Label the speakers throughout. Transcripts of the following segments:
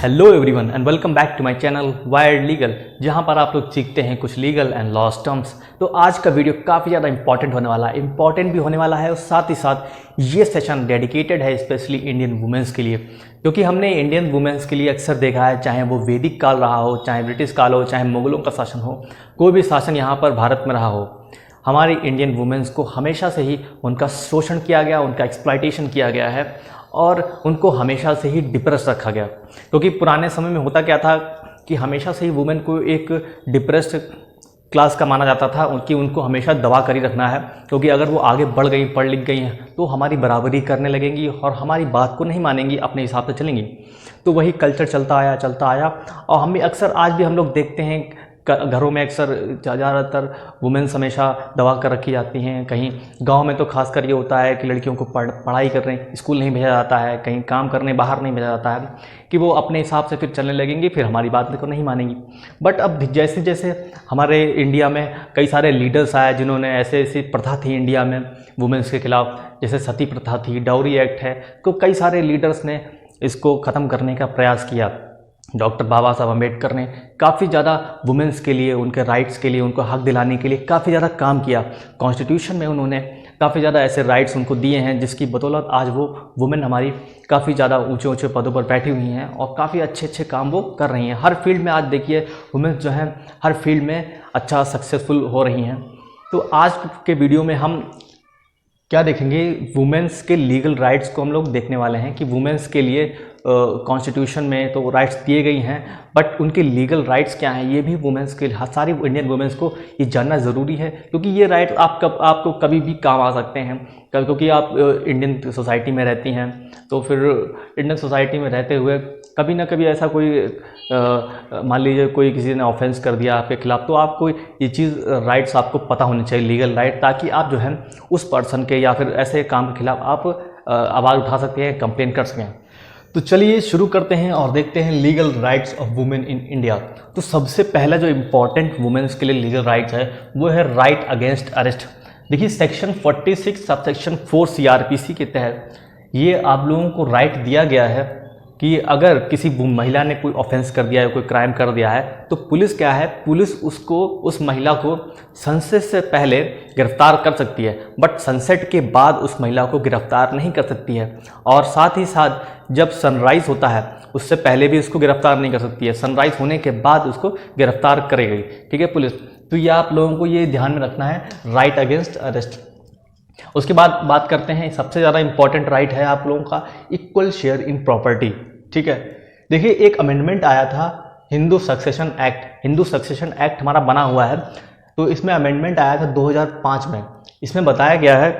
Speaker 1: Hello everyone and welcome back to my channel Wired Legal, जहां पर आप लोग सीखते हैं कुछ लीगल एंड लॉ टर्म्स। तो आज का वीडियो काफ़ी ज़्यादा इंपॉर्टेंट होने वाला है, इंपॉर्टेंट भी होने वाला है और साथ ही साथ ये सेशन डेडिकेटेड है स्पेशली इंडियन वुमेंस के लिए, क्योंकि हमने इंडियन वुमेंस के लिए अक्सर देखा है, चाहे वो वैदिक काल रहा हो, चाहे ब्रिटिश काल हो, चाहे मुगलों का शासन हो, कोई भी शासन यहाँ पर भारत में रहा हो, हमारी इंडियन वुमेंस को हमेशा से ही उनका शोषण किया गया, उनका एक्सप्लॉयटेशन किया गया है और उनको हमेशा से ही डिप्रेस रखा गया। क्योंकि पुराने समय में होता क्या था कि हमेशा से ही वुमेन को एक डिप्रेस्ड क्लास का माना जाता था, उनकी उनको हमेशा दबा कर ही रखना है, क्योंकि अगर वो आगे बढ़ गई, पढ़ लिख गई हैं तो हमारी बराबरी करने लगेंगी और हमारी बात को नहीं मानेंगी, अपने हिसाब से चलेंगी। तो वही कल्चर चलता आया और हम भी अक्सर आज भी हम लोग देखते हैं घरों में अक्सर ज़्यादातर वुमेन्स हमेशा दबा कर रखी जाती हैं। कहीं गांव में तो खासकर ये होता है कि लड़कियों को पढ़ाई करने स्कूल नहीं भेजा जाता है, कहीं काम करने बाहर नहीं भेजा जाता है, कि वो अपने हिसाब से फिर चलने लगेंगी, फिर हमारी बात को नहीं मानेंगी। बट अब जैसे जैसे हमारे इंडिया में कई सारे लीडर्स आए जिन्होंने ऐसी प्रथा थी इंडिया में वुमेन्स के खिलाफ, जैसे सती प्रथा थी, डाउरी एक्ट है, तो कई सारे लीडर्स ने इसको ख़त्म करने का प्रयास किया। डॉक्टर बाबा साहब अम्बेडकर ने काफ़ी ज़्यादा वुमेन्स के लिए, उनके राइट्स के लिए, उनको हक दिलाने के लिए काफ़ी ज़्यादा काम किया। कॉन्स्टिट्यूशन में उन्होंने काफ़ी ज़्यादा ऐसे राइट्स उनको दिए हैं जिसकी बदौलत आज वो वुमेन हमारी काफ़ी ज़्यादा ऊंचे ऊंचे पदों पर बैठी हुई हैं और काफ़ी अच्छे अच्छे काम वो कर रही हैं। हर फील्ड में आज देखिए वुमेन्स जो हैं हर फील्ड में अच्छा सक्सेसफुल हो रही हैं। तो आज के वीडियो में हम क्या देखेंगे, वुमेन्स के लीगल राइट्स को हम लोग देखने वाले हैं कि वुमेन्स के लिए कॉन्स्टिट्यूशन में तो राइट्स दिए गई हैं, बट उनके लीगल राइट्स क्या हैं ये भी वुमेन्स के सारी इंडियन वुमेन्स को ये जानना ज़रूरी है, क्योंकि ये राइट्स आपको कभी भी काम आ सकते हैं। क्योंकि आप इंडियन सोसाइटी में रहती हैं, तो फिर इंडियन सोसाइटी में रहते हुए कभी ना कभी ऐसा कोई मान लीजिए कोई किसी ने ऑफेंस कर दिया आपके खिलाफ, तो आपको ये चीज़ राइट्स आपको पता होनी चाहिए, लीगल राइट, ताकि आप जो है उस पर्सन के या फिर ऐसे काम के खिलाफ आप आवाज़ उठा सकते हैं, कंप्लेन कर सकते हैं। तो चलिए शुरू करते हैं और देखते हैं legal rights of women in India. तो सबसे पहला जो इम्पॉर्टेंट वुमेन्स के लिए लीगल राइट्स है वो है राइट अगेंस्ट अरेस्ट। देखिए सेक्शन 46 सब सेक्शन 4 CRPC के तहत ये आप लोगों को राइट दिया गया है कि अगर किसी महिला ने कोई ऑफेंस कर दिया है, कोई क्राइम कर दिया है, तो पुलिस क्या है, पुलिस उसको, उस महिला को सनसेट से पहले गिरफ्तार कर सकती है, बट सनसेट के बाद उस महिला को गिरफ्तार नहीं कर सकती है। और साथ ही साथ जब सनराइज़ होता है उससे पहले भी उसको गिरफ्तार नहीं कर सकती है, सनराइज़ होने के बाद उसको गिरफ्तार करेगी, ठीक है, पुलिस। तो ये आप लोगों को ये ध्यान में रखना है, राइट अगेंस्ट अरेस्ट। उसके बाद बात करते हैं, सबसे ज़्यादा इंपॉर्टेंट राइट है आप लोगों का इक्वल शेयर इन प्रॉपर्टी, ठीक है। देखिए एक अमेंडमेंट आया था Hindu succession act, Hindu succession act हमारा बना हुआ है, तो इसमें अमेंडमेंट आया था 2005 में। इसमें बताया गया है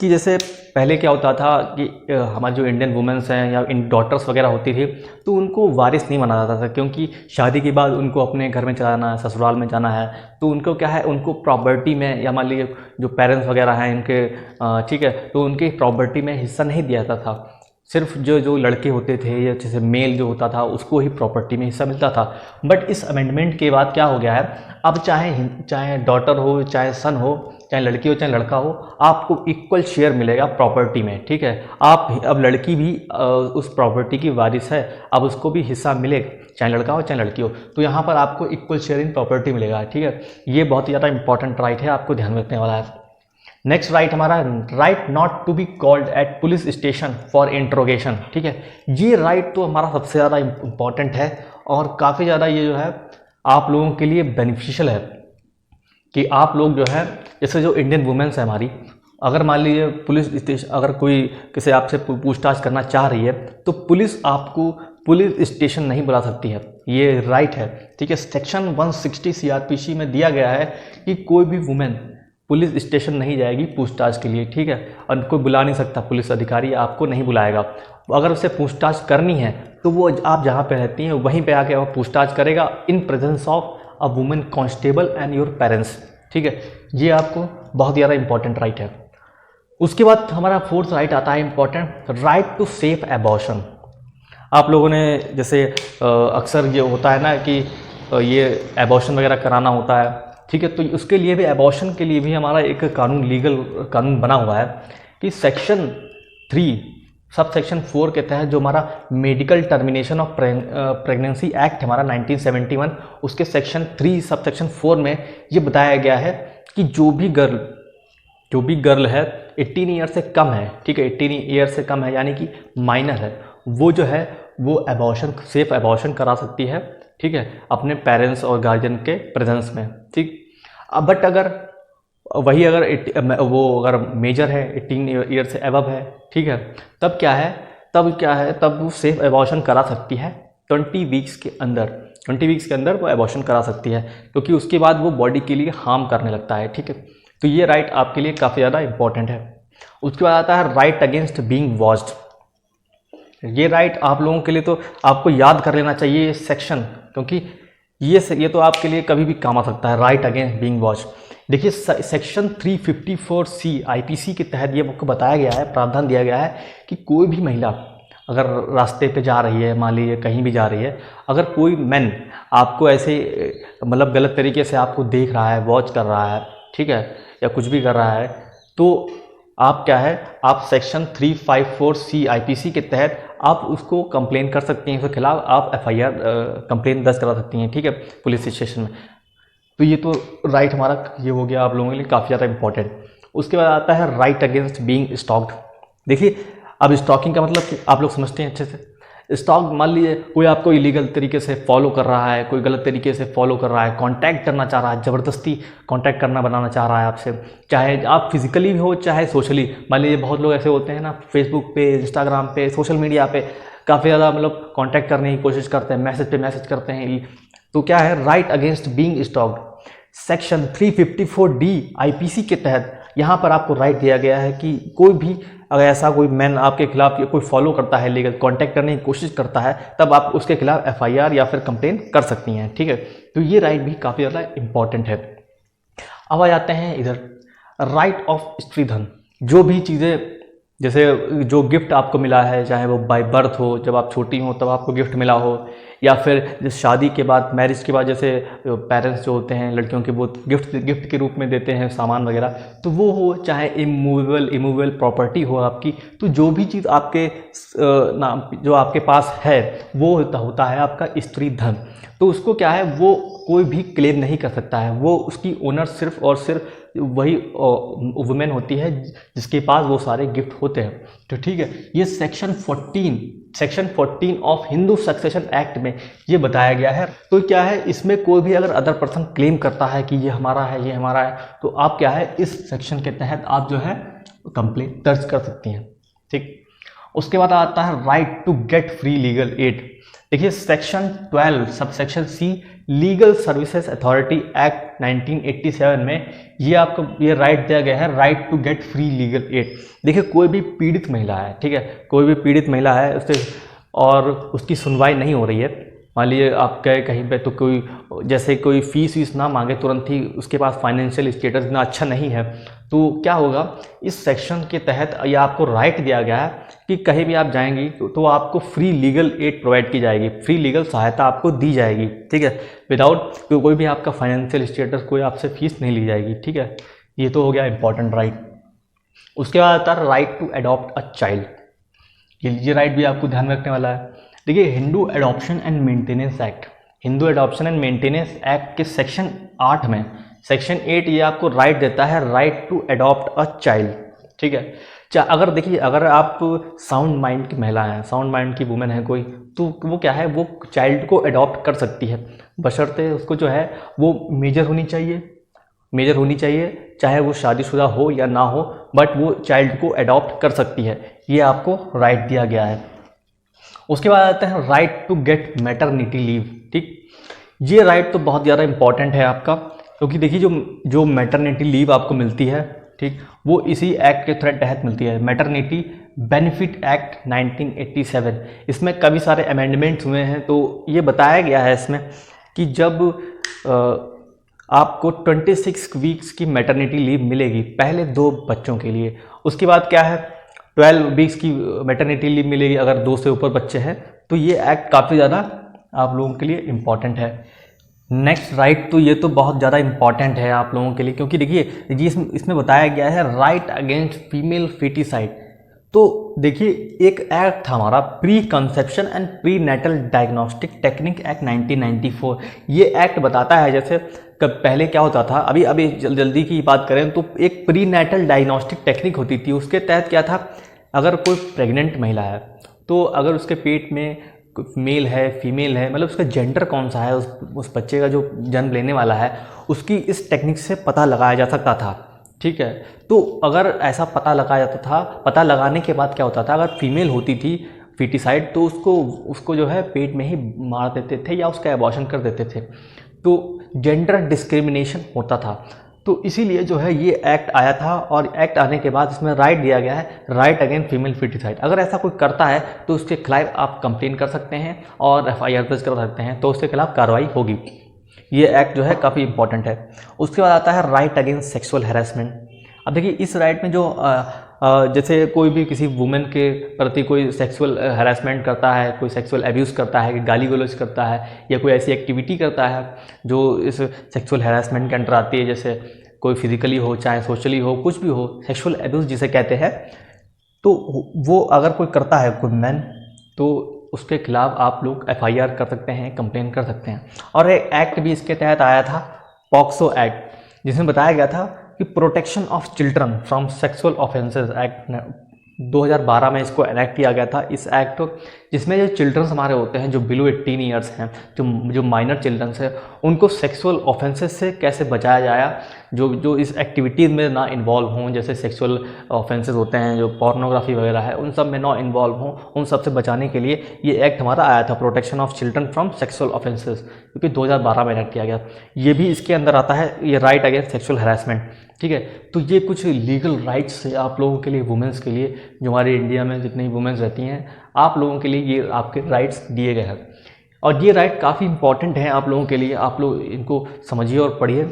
Speaker 1: कि जैसे पहले क्या होता था कि हमारे जो इंडियन वुमेन्स हैं या इन डॉटर्स वगैरह होती थी, तो उनको वारिस नहीं माना जाता था, क्योंकि शादी के बाद उनको अपने घर में जाना है, ससुराल में जाना है, तो उनको क्या है, उनको प्रॉपर्टी में या मान लीजिए जो पेरेंट्स वगैरह हैं इनके, ठीक है, तो उनके प्रॉपर्टी में हिस्सा नहीं दिया जाता था। सिर्फ जो लड़के होते थे या जैसे मेल जो होता था उसको ही प्रॉपर्टी में हिस्सा मिलता था। बट इस अमेंडमेंट के बाद क्या हो गया है, अब चाहे डॉटर हो, चाहे सन हो, चाहे लड़की हो, चाहे लड़का हो, आपको इक्वल शेयर मिलेगा प्रॉपर्टी में, ठीक है। अब लड़की भी उस प्रॉपर्टी की वारिस है, अब उसको भी हिस्सा मिलेगा, चाहे लड़का हो चाहे लड़की हो। तो यहाँ पर आपको इक्वल शेयर इन प्रॉपर्टी मिलेगा, ठीक है। ये बहुत ही ज़्यादा इंपॉर्टेंट राइट है, आपको ध्यान रखने वाला है। नेक्स्ट राइट हमारा right not to be called at police station for interrogation, ठीक है। ये राइट तो हमारा सबसे ज़्यादा इम्पॉर्टेंट है और काफ़ी ज़्यादा ये जो है आप लोगों के लिए बेनिफिशियल है कि आप लोग जो है, जैसे जो इंडियन वुमेन्स है हमारी, अगर मान लीजिए पुलिस स्टेशन, अगर कोई किसी आपसे पूछताछ करना चाह रही है तो पुलिस आपको पुलिस स्टेशन नहीं बुला सकती है, ये राइट है, ठीक है। सेक्शन 160 CRPC में दिया गया है कि कोई भी वुमेन पुलिस स्टेशन नहीं जाएगी पूछताछ के लिए, ठीक है, और कोई बुला नहीं सकता, पुलिस अधिकारी आपको नहीं बुलाएगा। अगर उसे पूछताछ करनी है तो वो आप जहाँ पे रहती हैं वहीं पे आके वो पूछताछ करेगा in presence of a women constable and your parents, ठीक है। ये आपको बहुत ज़्यादा इंपॉर्टेंट राइट है। उसके बाद हमारा फोर्थ राइट आता है important, right to safe abortion. आप लोगों ने जैसे अक्सर ये होता है ना कि ये एबॉर्शन वगैरह कराना होता है, ठीक है, तो उसके लिए भी, एबॉर्शन के लिए भी हमारा एक कानून, लीगल कानून बना हुआ है कि सेक्शन 3 सब सेक्शन 4 के तहत जो हमारा medical termination of pregnancy act हमारा 1971, उसके सेक्शन 3 सब सेक्शन 4 में ये बताया गया है कि जो भी गर्ल है 18 ईयर से कम है, ठीक है, 18 ईयर से कम है यानी कि माइनर है, वो जो है वो सेफ एबॉर्शन करा सकती है, ठीक है, अपने पेरेंट्स और गार्जियन के प्रेजेंस में, ठीक। अब बट अगर अगर मेजर है 18 ईयर से अबव है, ठीक है, तब क्या है तब वो सेफ एबॉर्शन करा सकती है 20 वीक्स के अंदर वो एबॉर्शन करा सकती है, क्योंकि उसके बाद वो बॉडी के लिए हार्म करने लगता है, ठीक है। तो ये राइट आपके लिए काफ़ी ज़्यादा इंपॉर्टेंट है। उसके बाद आता है राइट अगेंस्ट बीइंग वॉच्ड। ये राइट आप लोगों के लिए तो आपको याद कर लेना चाहिए ये सेक्शन, क्योंकि ये तो आपके लिए कभी भी काम आ सकता है। राइट अगेंस्ट बीइंग वॉच्ड, देखिए सेक्शन 354C आईपीसी के तहत ये आपको बताया गया है, प्रावधान दिया गया है कि कोई भी महिला अगर रास्ते पे जा रही है, मान लीजिए कहीं भी जा रही है, अगर कोई मैन आपको ऐसे मतलब गलत तरीके से आपको देख रहा है, वॉच कर रहा है, ठीक है, या कुछ भी कर रहा है, तो आप क्या है, आप सेक्शन 354C आईपीसी के तहत आप उसको कंप्लेन कर सकती हैं, उसके खिलाफ आप FIR कंप्लेन दर्ज करा सकती हैं, ठीक है, पुलिस स्टेशन में। तो ये तो राइट हमारा ये हो गया आप लोगों के लिए काफ़ी ज़्यादा इंपॉर्टेंट। उसके बाद आता है राइट अगेंस्ट बीइंग स्टॉक्ड। देखिए अब स्टॉकिंग का मतलब आप लोग समझते हैं अच्छे से। स्टॉक, मान लीजिए कोई आपको इलीगल तरीके से फॉलो कर रहा है, कोई गलत तरीके से फॉलो कर रहा है, कांटेक्ट करना चाह रहा है, ज़बरदस्ती कांटेक्ट बनाना चाह रहा है आपसे, चाहे आप फिजिकली हो चाहे सोशली। मान लीजिए बहुत लोग ऐसे होते हैं ना, फेसबुक पे, इंस्टाग्राम पे, सोशल मीडिया पे काफ़ी ज़्यादा मतलब कांटेक्ट करने की कोशिश करते हैं, मैसेज पे मैसेज करते हैं। तो क्या है, right against being stocked section 354D IPC के तहत यहाँ पर आपको राइट दिया गया है कि कोई भी अगर ऐसा कोई मैन आपके खिलाफ कोई फॉलो करता है, लीगल कांटेक्ट करने की कोशिश करता है, तब आप उसके खिलाफ FIR या फिर कंप्लेन कर सकती हैं, ठीक है। तो ये राइट भी काफ़ी ज़्यादा इंपॉर्टेंट है। अब आ जाते हैं इधर राइट ऑफ स्त्रीधन। जो भी चीज़ें, जैसे जो गिफ्ट आपको मिला है, चाहे वो बाय बर्थ हो, जब आप छोटी हो तब आपको गिफ्ट मिला हो, या फिर शादी के बाद, मैरिज के बाद, जैसे पेरेंट्स जो होते हैं लड़कियों के वो गिफ्ट के रूप में देते हैं सामान वगैरह, तो वो हो, चाहे इमूवेबल प्रॉपर्टी हो आपकी, तो जो भी चीज़ आपके नाम जो आपके पास है वो होता है आपका स्त्री धन। तो उसको क्या है, वो कोई भी क्लेम नहीं कर सकता है, वो उसकी ओनर सिर्फ और सिर्फ वही वुमेन होती है जिसके पास वो सारे गिफ्ट होते हैं। तो ठीक है, ये section 14 of Hindu succession act में ये बताया गया है। तो क्या है, इसमें कोई भी अगर अदर पर्सन क्लेम करता है कि ये हमारा है, ये हमारा है, तो आप क्या है, इस सेक्शन के तहत आप जो है कंप्लेंट दर्ज कर सकती हैं, ठीक। उसके बाद आता है right to get free legal aid. देखिए section 12 subsection C legal services authority act 1987 में ये आपको ये राइट दिया गया है, right to get free legal aid. देखिए कोई भी पीड़ित महिला है, ठीक है, कोई भी पीड़ित महिला है उससे और उसकी सुनवाई नहीं हो रही है, मान लीजिए आप गए कहीं पे, तो कोई जैसे कोई फीस ना मांगे तुरंत ही, उसके पास फाइनेंशियल स्टेटस इतना अच्छा नहीं है, तो क्या होगा, इस सेक्शन के तहत ये आपको राइट दिया गया है कि कहीं भी आप जाएंगी तो आपको फ्री लीगल एड प्रोवाइड की जाएगी, फ्री लीगल सहायता आपको दी जाएगी, ठीक है, विदाउट कोई भी आपका फाइनेंशियल स्टेटस, कोई आपसे फीस नहीं ली जाएगी, ठीक है। ये तो हो गया इंपॉर्टेंट राइट। उसके बाद आता है right to adopt a child. ये राइट भी आपको ध्यान में रखने वाला है। देखिए Hindu adoption and maintenance act, Hindu adoption and maintenance act के सेक्शन 8 में सेक्शन 8 ये आपको राइट देता है, right to adopt a child, ठीक है। अगर देखिए, अगर आप साउंड माइंड की महिला हैं, साउंड माइंड की वुमेन है कोई, तो वो क्या है, वो चाइल्ड को अडॉप्ट कर सकती है, बशर्ते उसको जो है वो मेजर होनी चाहिए, चाहे वो शादीशुदा हो या ना हो, बट वो चाइल्ड को अडॉप्ट कर सकती है, ये आपको राइट दिया गया है। उसके बाद आते हैं right to get maternity leave, ठीक। ये राइट तो बहुत ज़्यादा इंपॉर्टेंट है आपका, क्योंकि देखिए जो मैटरनिटी लीव आपको मिलती है, ठीक, वो इसी एक्ट के तहत मिलती है, मैटरनिटी बेनिफिट एक्ट 1987। इसमें काफ़ी सारे अमेंडमेंट्स हुए हैं, तो ये बताया गया है इसमें कि जब आपको 26 वीक्स की मैटरनिटी लीव मिलेगी पहले 2 बच्चों के लिए, उसके बाद क्या है 12 वीक्स की मैटरनिटी लीव मिलेगी अगर 2 से ऊपर बच्चे हैं। तो ये एक्ट काफ़ी ज़्यादा आप लोगों के लिए इम्पॉर्टेंट है। नेक्स्ट राइट, तो ये तो बहुत ज़्यादा इम्पॉर्टेंट है आप लोगों के लिए, क्योंकि देखिए ये इसमें बताया गया है राइट अगेंस्ट फीमेल फेटिसाइड। तो देखिए, एक एक्ट था हमारा pre conception and pre natal diagnostic technique act 1994। ये एक्ट बताता है जैसे कब पहले क्या होता था, अभी जल्दी की बात करें तो एक प्री नेटल डायग्नोस्टिक टेक्निक होती थी। उसके तहत क्या था, अगर कोई प्रेग्नेंट महिला है तो अगर उसके पेट में मेल है फीमेल है, मतलब उसका जेंडर कौन सा है, उस बच्चे का जो जन्म लेने वाला है, उसकी इस टेक्निक से पता लगाया जा सकता था। ठीक है, तो अगर ऐसा पता लगाया जाता था, पता लगाने के बाद क्या होता था, अगर फीमेल होती थी फीटिसाइड तो उसको जो है पेट में ही मार देते थे या उसका एबॉर्शन कर देते थे। तो जेंडर डिस्क्रिमिनेशन होता था। तो इसीलिए जो है ये एक्ट आया था, और एक्ट आने के बाद इसमें राइट दिया गया है, राइट अगेंस्ट फीमेल फीटिसाइड। अगर ऐसा कोई करता है तो उसके खिलाफ आप कंप्लेन कर सकते हैं और FIR दर्ज करा सकते हैं, तो उसके खिलाफ कार्रवाई होगी। ये एक्ट जो है काफ़ी इंपॉर्टेंट है। उसके बाद आता है राइट अगेंस्ट सेक्सुअल हैरेसमेंट। अब देखिए, इस राइट में जो जैसे कोई भी किसी वुमेन के प्रति कोई सेक्सुअल हैरेसमेंट करता है, कोई सेक्सुअल एब्यूज़ करता है, गाली गलौज करता है, या कोई ऐसी एक्टिविटी करता है जो इस सेक्सुअल हैरेसमेंट के अंडर आती है, जैसे कोई फिजिकली हो चाहे सोशली हो, कुछ भी हो, सेक्सुअल एब्यूज़ जिसे कहते हैं, तो वो अगर कोई करता है कोई मैन, तो उसके खिलाफ आप लोग FIR कर सकते हैं, कंप्लेन कर सकते हैं। और एक एक्ट भी इसके तहत आया था, पॉक्सो एक्ट, जिसमें बताया गया था कि protection of children from sexual offences act 2012 में इसको एनेक्ट किया गया था। इस एक्ट जिसमें जो चिल्ड्रंस हमारे होते हैं जो बिलो 18 ईयर्स हैं, जो माइनर चिल्ड्रंस हैं, उनको सेक्सुअल ऑफेंसेस से कैसे बचाया जाए, जो इस एक्टिविटीज़ में ना इन्वॉल्व हों, जैसे सेक्सुअल ऑफेंसेस होते हैं जो पोर्नोग्राफी वगैरह है, उन सब में ना इन्वॉल्व हों, उन सब से बचाने के लिए ये एक्ट हमारा आया था, protection of children from sexual offences, क्योंकि 2012 में एनेक्ट किया गया। ये भी इसके अंदर आता है, ये राइट अगेंस्ट सेक्सुअल हैरेसमेंट। ठीक है, तो ये कुछ लीगल राइट्स है आप लोगों के लिए, वुमेंस के लिए, जो हमारे इंडिया में जितनी वुमेंस रहती हैं, आप लोगों के लिए ये आपके राइट्स दिए गए हैं। और ये राइट काफ़ी इंपॉर्टेंट हैं आप लोगों के लिए, आप लोग इनको समझिए और पढ़िए।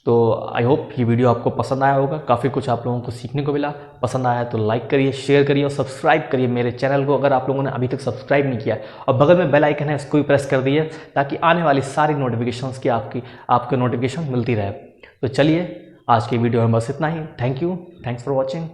Speaker 1: तो आई होप ये वीडियो आपको पसंद आया होगा, काफ़ी कुछ आप लोगों को सीखने को मिला। पसंद आया तो लाइक करिए, शेयर करिए और सब्सक्राइब करिए मेरे चैनल को, अगर आप लोगों ने अभी तक सब्सक्राइब नहीं किया। और बगल में बेल आइकन है, इसको भी प्रेस कर दिए, ताकि आने वाली सारी नोटिफिकेशंस की आपको नोटिफिकेशन मिलती रहे। तो चलिए, आज की वीडियो में बस इतना ही। Thank you, thanks for watching.